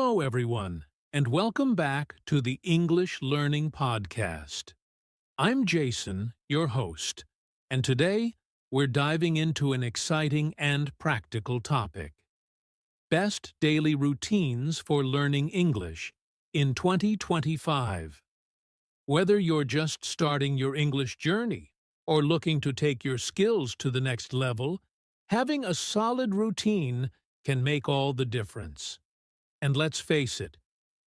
Hello, everyone, and welcome back to the English Learning Podcast. I'm Jason, your host, and today we're diving into an exciting and practical topic: best daily routines for learning English in 2025. Whether you're just starting your English journey or looking to take your skills to the next level, having a solid routine can make all the difference. And let's face it,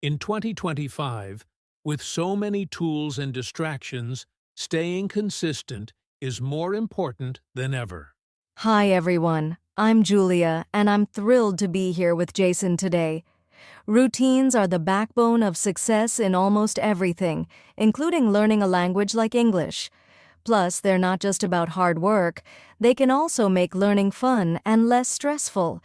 in 2025, with so many tools and distractions, staying consistent is more important than ever. Hi everyone, I'm Julia, and I'm thrilled to be here with Jason today. Routines are the backbone of success in almost everything, including learning a language like English. Plus, they're not just about hard work, they can also make learning fun and less stressful.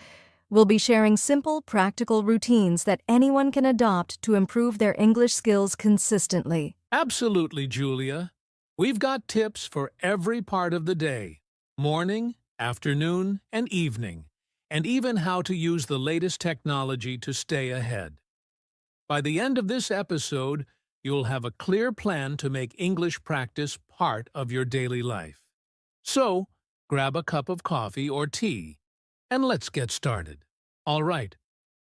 We'll be sharing simple, practical routines that anyone can adopt to improve their English skills consistently. Absolutely, Julia. We've got tips for every part of the day: morning, afternoon, and evening, and even how to use the latest technology to stay ahead. By the end of this episode, you'll have a clear plan to make English practice part of your daily life. So, grab a cup of coffee or tea, and let's get started. All right,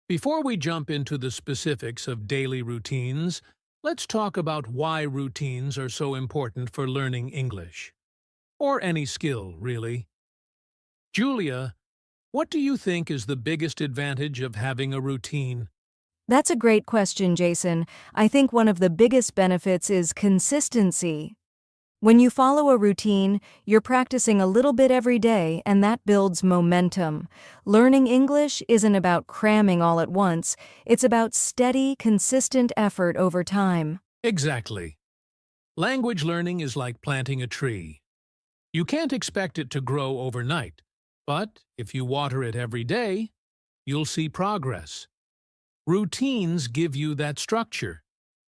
before we jump into the specifics of daily routines, let's talk about why routines are so important for learning English. Or any skill, really. Julia, what do you think is the biggest advantage of having a routine? That's a great question, Jason. I think one of the biggest benefits is consistency. When you follow a routine, you're practicing a little bit every day, and that builds momentum. Learning English isn't about cramming all at once. It's about steady, consistent effort over time. Exactly. Language learning is like planting a tree. You can't expect it to grow overnight, but if you water it every day, you'll see progress. Routines give you that structure.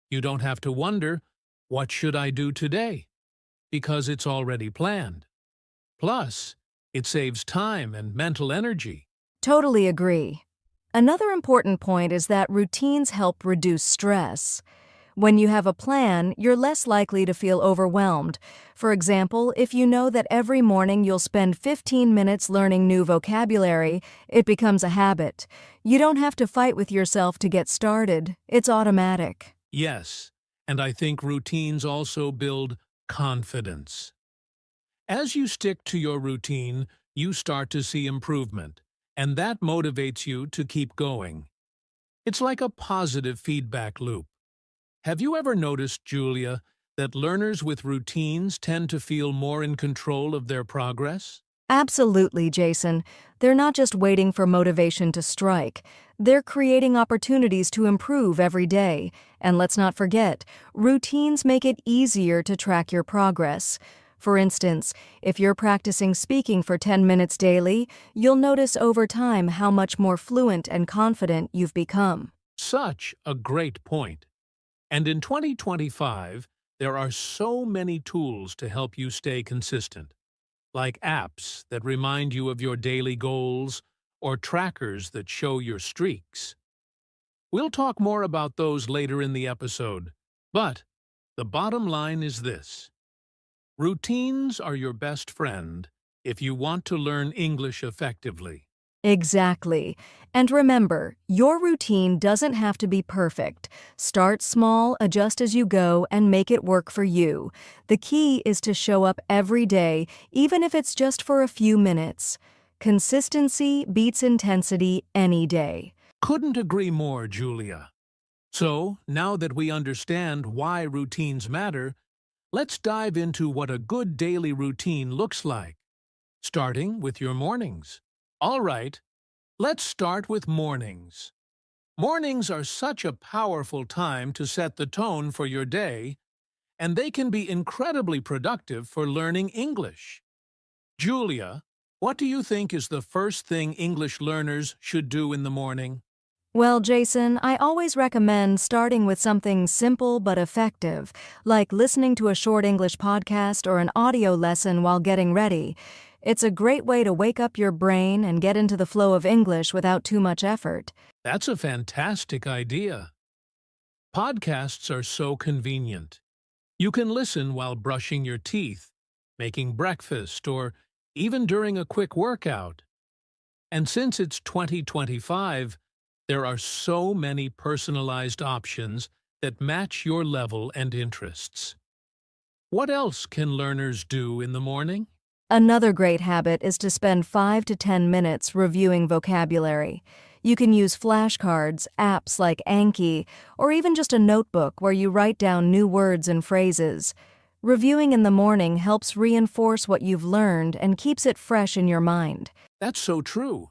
You don't have to wonder, what should I do today? Because it's already planned. Plus, it saves time and mental energy. Totally agree. Another important point is that routines help reduce stress. When you have a plan, you're less likely to feel overwhelmed. For example, if you know that every morning you'll spend 15 minutes learning new vocabulary, it becomes a habit. You don't have to fight with yourself to get started. It's automatic. Yes, and I think routines also build confidence. As you stick to your routine, you start to see improvement, and that motivates you to keep going. It's like a positive feedback loop. Have you ever noticed, Julia, that learners with routines tend to feel more in control of their progress? Absolutely, Jason. They're not just waiting for motivation to strike. They're creating opportunities to improve every day. And let's not forget, routines make it easier to track your progress. For instance, if you're practicing speaking for 10 minutes daily, you'll notice over time how much more fluent and confident you've become. Such a great point. And in 2025, there are so many tools to help you stay consistent, like apps that remind you of your daily goals or trackers that show your streaks. We'll talk more about those later in the episode, but the bottom line is this: routines are your best friend if you want to learn English effectively. Exactly. And remember, your routine doesn't have to be perfect. Start small, adjust as you go, and make it work for you. The key is to show up every day, even if it's just for a few minutes. Consistency beats intensity any day. Couldn't agree more, Julia. So, now that we understand why routines matter, let's dive into what a good daily routine looks like, starting with your mornings. All right, let's start with mornings. Mornings are such a powerful time to set the tone for your day, and they can be incredibly productive for learning English. Julia, what do you think is the first thing English learners should do in the morning? Well, Jason, I always recommend starting with something simple but effective, like listening to a short English podcast or an audio lesson while getting ready. It's a great way to wake up your brain and get into the flow of English without too much effort. That's a fantastic idea. Podcasts are so convenient. You can listen while brushing your teeth, making breakfast, or even during a quick workout. And since it's 2025, there are so many personalized options that match your level and interests. What else can learners do in the morning? Another great habit is to spend 5 to 10 minutes reviewing vocabulary. You can use flashcards, apps like Anki, or even just a notebook where you write down new words and phrases. Reviewing in the morning helps reinforce what you've learned and keeps it fresh in your mind. That's so true.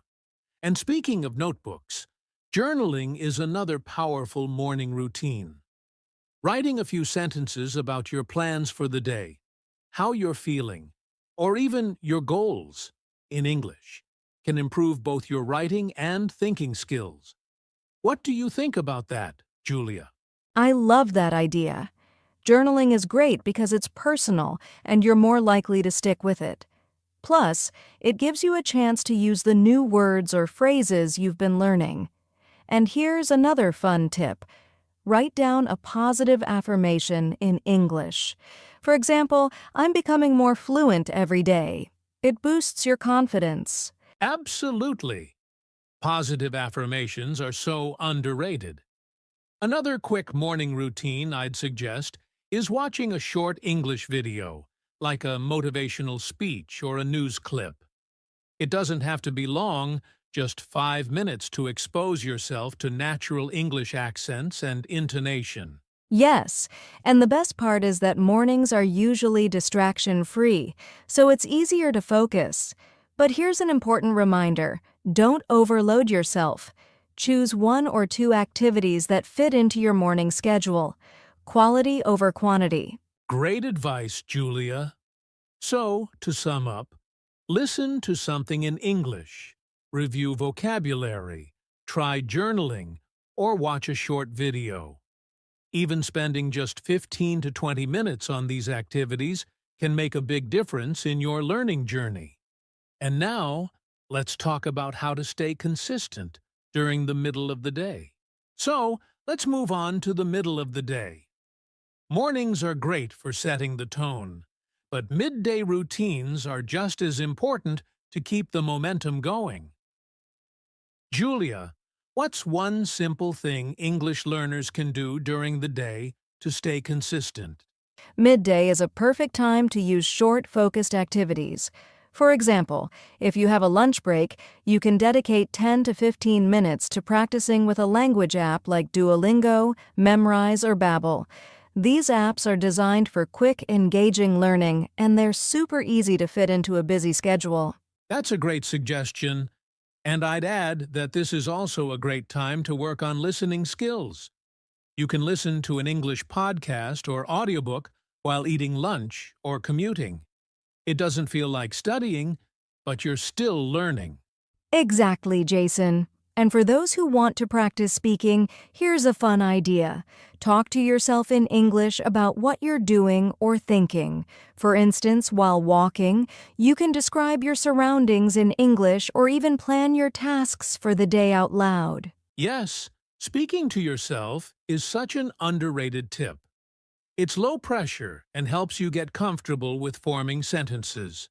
And speaking of notebooks, journaling is another powerful morning routine. Writing a few sentences about your plans for the day, how you're feeling, or even your goals in English can improve both your writing and thinking skills. What do you think about that, Julia? I love that idea. Journaling is great because it's personal and you're more likely to stick with it. Plus, it gives you a chance to use the new words or phrases you've been learning. And here's another fun tip. Write down a positive affirmation in English. For example, I'm becoming more fluent every day. It boosts your confidence. Absolutely. Positive affirmations are so underrated. Another quick morning routine I'd suggest is watching a short English video, like a motivational speech or a news clip. It doesn't have to be long, just 5 minutes to expose yourself to natural English accents and intonation. Yes, and the best part is that mornings are usually distraction-free, so it's easier to focus. But here's an important reminder. Don't overload yourself. Choose 1 or 2 activities that fit into your morning schedule. Quality over quantity. Great advice, Julia. So, to sum up, listen to something in English, review vocabulary, try journaling, or watch a short video. Even spending just 15 to 20 minutes on these activities can make a big difference in your learning journey. And now, let's talk about how to stay consistent during the middle of the day. So, let's move on to the middle of the day. Mornings are great for setting the tone, but midday routines are just as important to keep the momentum going. Julia, what's one simple thing English learners can do during the day to stay consistent? Midday is a perfect time to use short, focused activities. For example, if you have a lunch break, you can dedicate 10 to 15 minutes to practicing with a language app like Duolingo, Memrise, or Babbel. These apps are designed for quick, engaging learning, and they're super easy to fit into a busy schedule. That's a great suggestion. And I'd add that this is also a great time to work on listening skills. You can listen to an English podcast or audiobook while eating lunch or commuting. It doesn't feel like studying, but you're still learning. Exactly, Jason. And for those who want to practice speaking, here's a fun idea. Talk to yourself in English about what you're doing or thinking. For instance, while walking, you can describe your surroundings in English or even plan your tasks for the day out loud. Yes, speaking to yourself is such an underrated tip. It's low pressure and helps you get comfortable with forming sentences.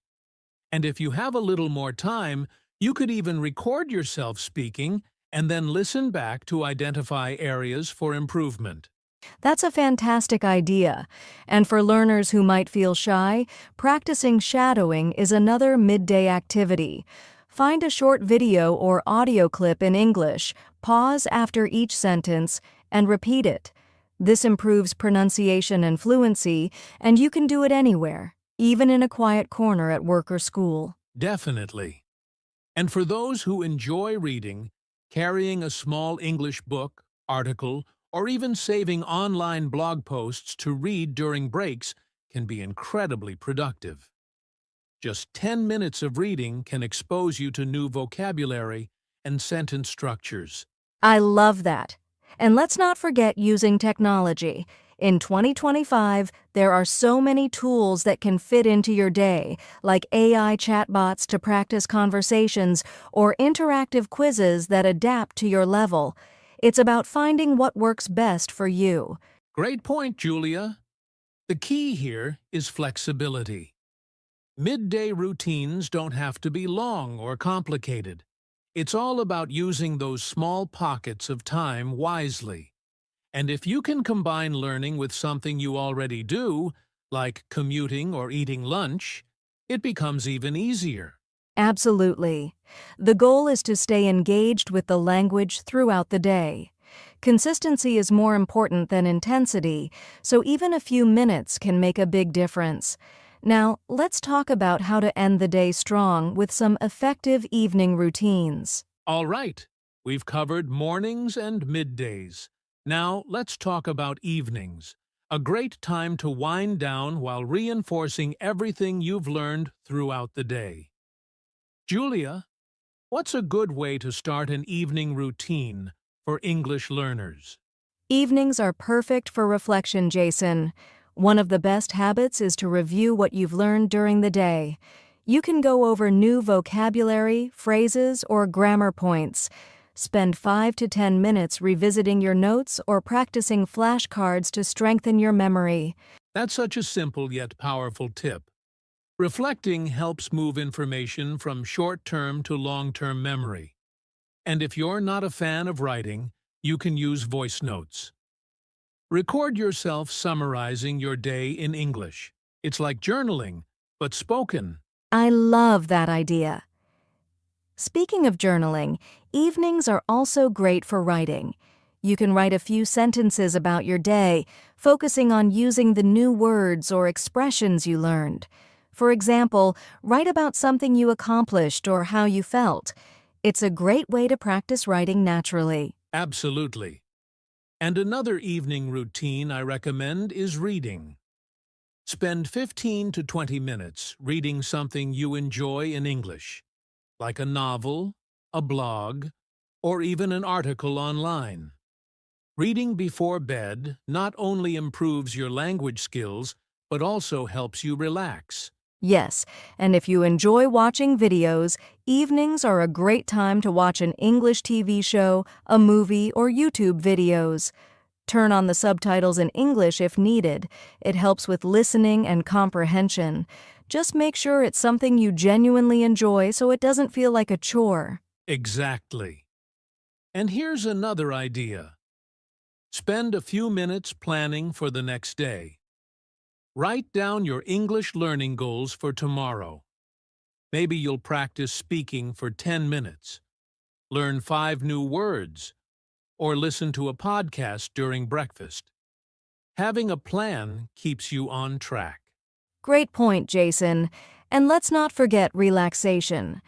And if you have a little more time, you could even record yourself speaking and then listen back to identify areas for improvement. That's a fantastic idea. And for learners who might feel shy, practicing shadowing is another midday activity. Find a short video or audio clip in English, pause after each sentence, and repeat it. This improves pronunciation and fluency, and you can do it anywhere, even in a quiet corner at work or school. Definitely. And for those who enjoy reading, carrying a small English book, article, or even saving online blog posts to read during breaks can be incredibly productive. Just 10 minutes of reading can expose you to new vocabulary and sentence structures. I love that. And let's not forget using technology. In 2025, there are so many tools that can fit into your day, like AI chatbots to practice conversations or interactive quizzes that adapt to your level. It's about finding what works best for you. Great point, Julia. The key here is flexibility. Midday routines don't have to be long or complicated. It's all about using those small pockets of time wisely. And if you can combine learning with something you already do, like commuting or eating lunch, it becomes even easier. Absolutely. The goal is to stay engaged with the language throughout the day. Consistency is more important than intensity, so even a few minutes can make a big difference. Now, let's talk about how to end the day strong with some effective evening routines. All right, we've covered mornings and middays. Now let's talk about evenings, a great time to wind down while reinforcing everything you've learned throughout the day. Julia, what's a good way to start an evening routine for English learners? Evenings are perfect for reflection, Jason. One of the best habits is to review what you've learned during the day. You can go over new vocabulary, phrases, or grammar points. Spend 5 to 10 minutes revisiting your notes or practicing flashcards to strengthen your memory. That's such a simple yet powerful tip. Reflecting helps move information from short-term to long-term memory. And if you're not a fan of writing, you can use voice notes. Record yourself summarizing your day in English. It's like journaling, but spoken. I love that idea. Speaking of journaling, evenings are also great for writing. You can write a few sentences about your day, focusing on using the new words or expressions you learned. For example, write about something you accomplished or how you felt. It's a great way to practice writing naturally. Absolutely. And another evening routine I recommend is reading. Spend 15 to 20 minutes reading something you enjoy in English, like a novel, a blog, or even an article online. Reading before bed not only improves your language skills, but also helps you relax. Yes, and if you enjoy watching videos, evenings are a great time to watch an English TV show, a movie, or YouTube videos. Turn on the subtitles in English if needed. It helps with listening and comprehension. Just make sure it's something you genuinely enjoy so it doesn't feel like a chore. Exactly. And here's another idea. Spend a few minutes planning for the next day. Write down your English learning goals for tomorrow. Maybe you'll practice speaking for 10 minutes, learn 5 new words, or listen to a podcast during breakfast. Having a plan keeps you on track. Great point, Jason. And let's not forget relaxation.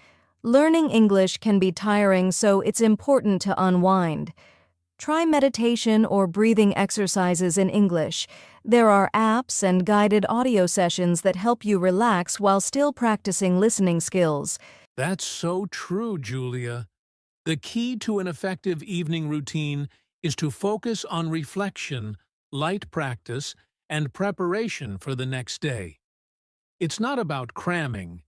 Learning English can be tiring, so it's important to unwind. Try meditation or breathing exercises in English. There are apps and guided audio sessions that help you relax while still practicing listening skills. That's so true, Julia. The key to an effective evening routine is to focus on reflection, light practice, and preparation for the next day. It's not about cramming.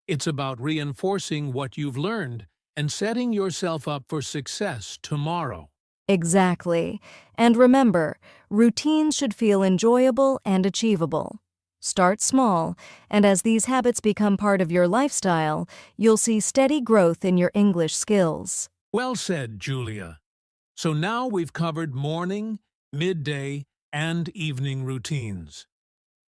It's about reinforcing what you've learned and setting yourself up for success tomorrow. Exactly. And remember, routines should feel enjoyable and achievable. Start small, and as these habits become part of your lifestyle, you'll see steady growth in your English skills. Well said, Julia. So now we've covered morning, midday, and evening routines.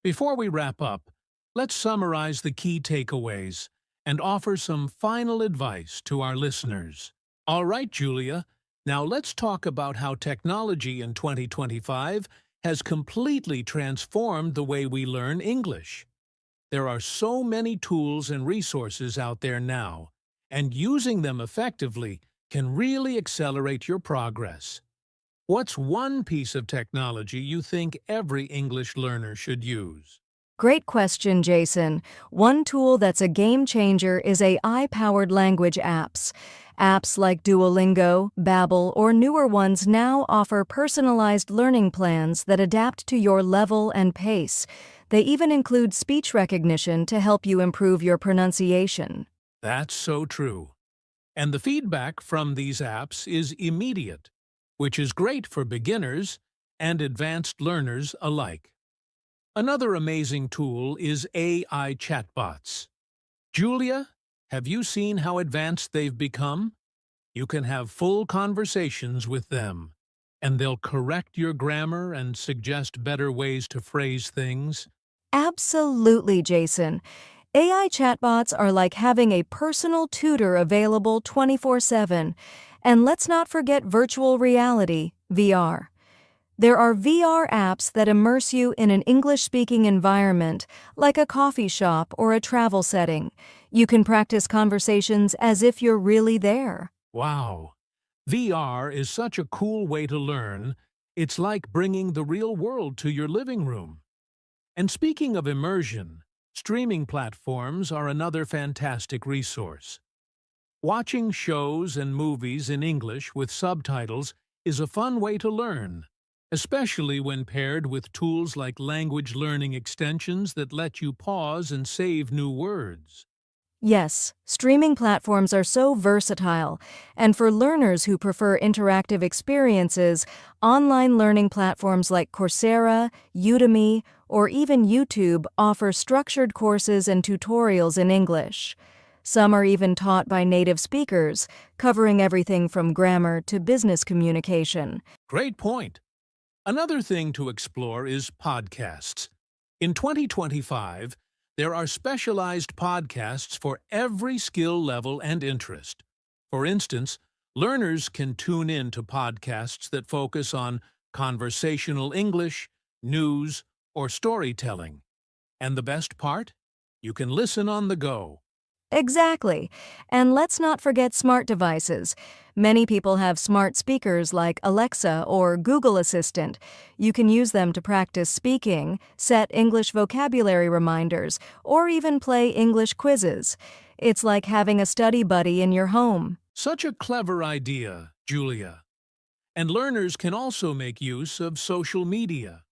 Before we wrap up, let's summarize the key takeaways and offer some final advice to our listeners. All right, Julia, now let's talk about how technology in 2025 has completely transformed the way we learn English. There are so many tools and resources out there now, and using them effectively can really accelerate your progress. What's one piece of technology you think every English learner should use? Great question, Jason. One tool that's a game changer is AI-powered language apps. Apps like Duolingo, Babbel, or newer ones now offer personalized learning plans that adapt to your level and pace. They even include speech recognition to help you improve your pronunciation. That's so true. And the feedback from these apps is immediate, which is great for beginners and advanced learners alike. Another amazing tool is AI chatbots. Julia, have you seen how advanced they've become? You can have full conversations with them, and they'll correct your grammar and suggest better ways to phrase things. Absolutely, Jason. AI chatbots are like having a personal tutor available 24/7. And let's not forget virtual reality, VR. There are VR apps that immerse you in an English-speaking environment, like a coffee shop or a travel setting. You can practice conversations as if you're really there. Wow! VR is such a cool way to learn. It's like bringing the real world to your living room. And speaking of immersion, streaming platforms are another fantastic resource. Watching shows and movies in English with subtitles is a fun way to learn, especially when paired with tools like language learning extensions that let you pause and save new words. Yes, streaming platforms are so versatile, and for learners who prefer interactive experiences, online learning platforms like Coursera, Udemy, or even YouTube offer structured courses and tutorials in English. Some are even taught by native speakers, covering everything from grammar to business communication. Great point! Another thing to explore is podcasts. In 2025, there are specialized podcasts for every skill level and interest. For instance, learners can tune in to podcasts that focus on conversational English, news, or storytelling. And the best part? You can listen on the go. Exactly. And let's not forget smart devices. Many people have smart speakers like Alexa or Google Assistant. You can use them to practice speaking, set English vocabulary reminders, or even play English quizzes. It's like having a study buddy in your home. Such a clever idea, Julia. And learners can also make use of social media.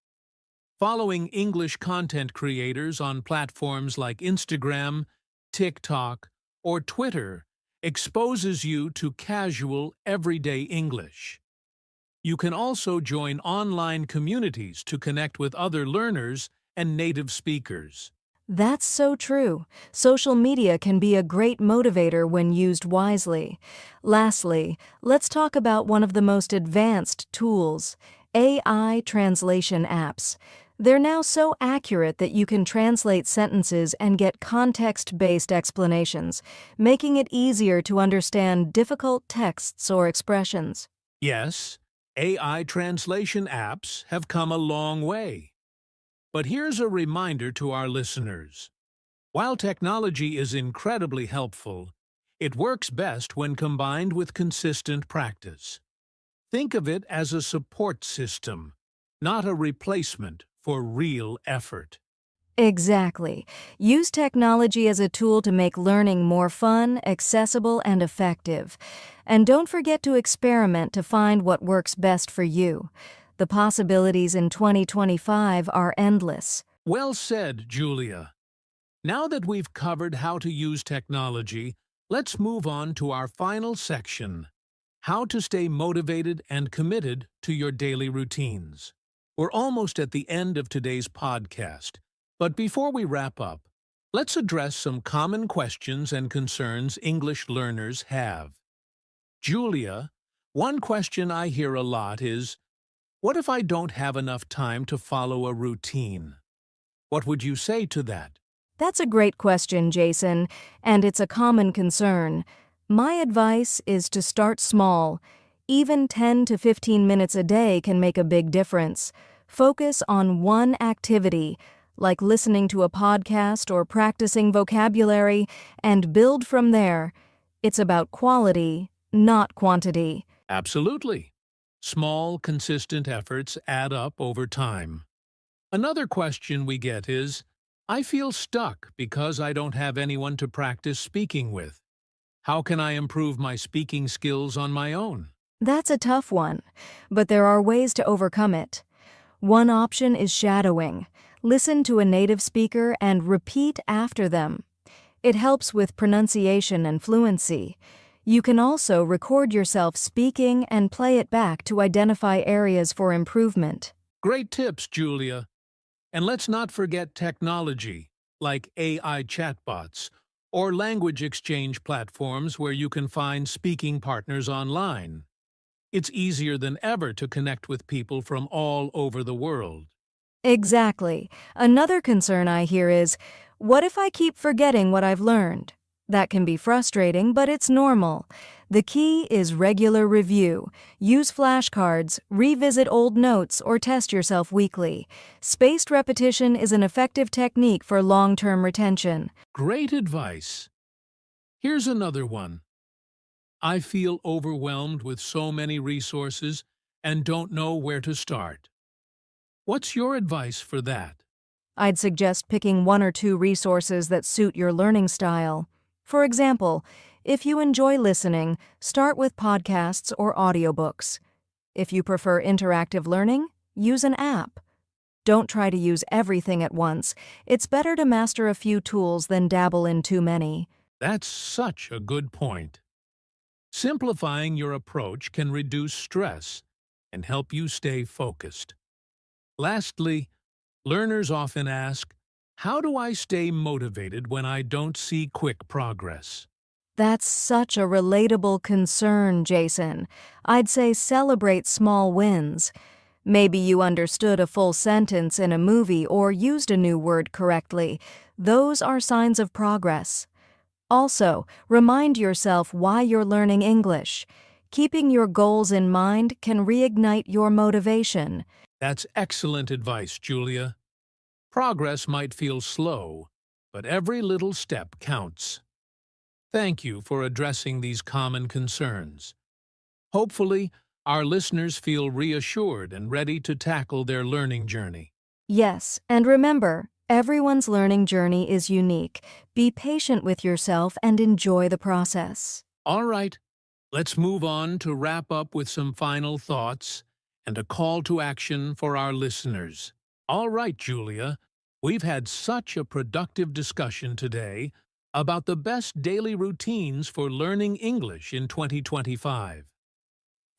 Following English content creators on platforms like Instagram, TikTok, or Twitter exposes you to casual, everyday English. You can also join online communities to connect with other learners and native speakers. That's so true. Social media can be a great motivator when used wisely. Lastly, let's talk about one of the most advanced tools, AI translation apps. They're now so accurate that you can translate sentences and get context-based explanations, making it easier to understand difficult texts or expressions. Yes, AI translation apps have come a long way. But here's a reminder to our listeners. While technology is incredibly helpful, it works best when combined with consistent practice. Think of it as a support system, not a replacement for real effort. Exactly. Use technology as a tool to make learning more fun, accessible, and effective. And don't forget to experiment to find what works best for you. The possibilities in 2025 are endless. Well said, Julia. Now that we've covered how to use technology, let's move on to our final section, how to stay motivated and committed to your daily routines. We're almost at the end of today's podcast, but before we wrap up, let's address some common questions and concerns English learners have. Julia, one question I hear a lot is, what if I don't have enough time to follow a routine? What would you say to that? That's a great question, Jason, and it's a common concern. My advice is to start small. Even 10 to 15 minutes a day can make a big difference. Focus on one activity, like listening to a podcast or practicing vocabulary, and build from there. It's about quality, not quantity. Absolutely. Small, consistent efforts add up over time. Another question we get is, I feel stuck because I don't have anyone to practice speaking with. How can I improve my speaking skills on my own? That's a tough one, but there are ways to overcome it. One option is shadowing. Listen to a native speaker and repeat after them. It helps with pronunciation and fluency. You can also record yourself speaking and play it back to identify areas for improvement. Great tips, Julia. And let's not forget technology, like AI chatbots or language exchange platforms where you can find speaking partners online. It's easier than ever to connect with people from all over the world. Exactly. Another concern I hear is, what if I keep forgetting what I've learned? That can be frustrating, but it's normal. The key is regular review. Use flashcards, revisit old notes, or test yourself weekly. Spaced repetition is an effective technique for long-term retention. Great advice. Here's another one. I feel overwhelmed with so many resources and don't know where to start. What's your advice for that? I'd suggest picking one or two resources that suit your learning style. For example, if you enjoy listening, start with podcasts or audiobooks. If you prefer interactive learning, use an app. Don't try to use everything at once. It's better to master a few tools than dabble in too many. That's such a good point. Simplifying your approach can reduce stress and help you stay focused. Lastly, learners often ask, how do I stay motivated when I don't see quick progress? That's such a relatable concern, Jason. I'd say celebrate small wins. Maybe you understood a full sentence in a movie or used a new word correctly. Those are signs of progress. Also, remind yourself why you're learning English. Keeping your goals in mind can reignite your motivation. That's excellent advice, Julia. Progress might feel slow, but every little step counts. Thank you for addressing these common concerns. Hopefully, our listeners feel reassured and ready to tackle their learning journey. Yes, and remember, everyone's learning journey is unique. Be patient with yourself and enjoy the process. All right, let's move on to wrap up with some final thoughts and a call to action for our listeners. All right, Julia, we've had such a productive discussion today about the best daily routines for learning English in 2025.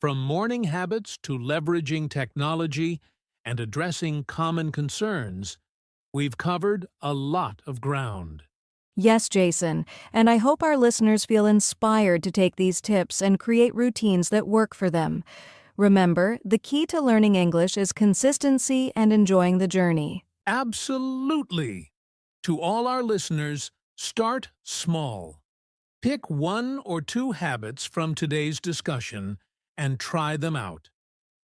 From morning habits to leveraging technology and addressing common concerns, we've covered a lot of ground. Yes, Jason, and I hope our listeners feel inspired to take these tips and create routines that work for them. Remember, the key to learning English is consistency and enjoying the journey. Absolutely! To all our listeners, start small. Pick one or two habits from today's discussion and try them out.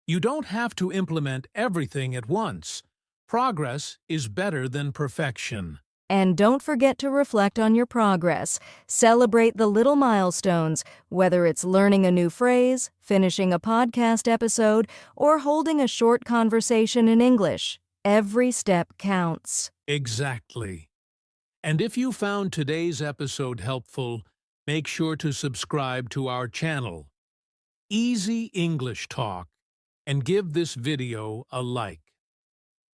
You don't have to implement everything at once. Progress is better than perfection. And don't forget to reflect on your progress. Celebrate the little milestones, whether it's learning a new phrase, finishing a podcast episode, or holding a short conversation in English. Every step counts. Exactly. And if you found today's episode helpful, make sure to subscribe to our channel, Easy English Talk, and give this video a like.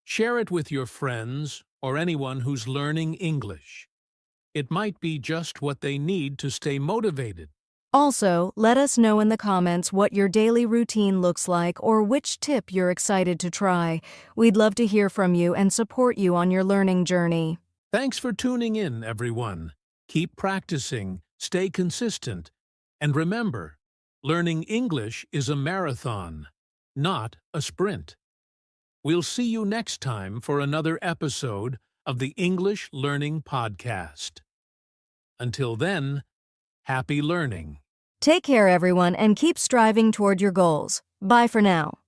Share it with your friends or anyone who's learning English. It might be just what they need to stay motivated. Also, let us know in the comments what your daily routine looks like or which tip you're excited to try. We'd love to hear from you and support you on your learning journey. Thanks for tuning in, everyone. Keep practicing, stay consistent, and remember, learning English is a marathon, not a sprint. We'll see you next time for another episode of the English Learning Podcast. Until then, happy learning. Take care, everyone, and keep striving toward your goals. Bye for now.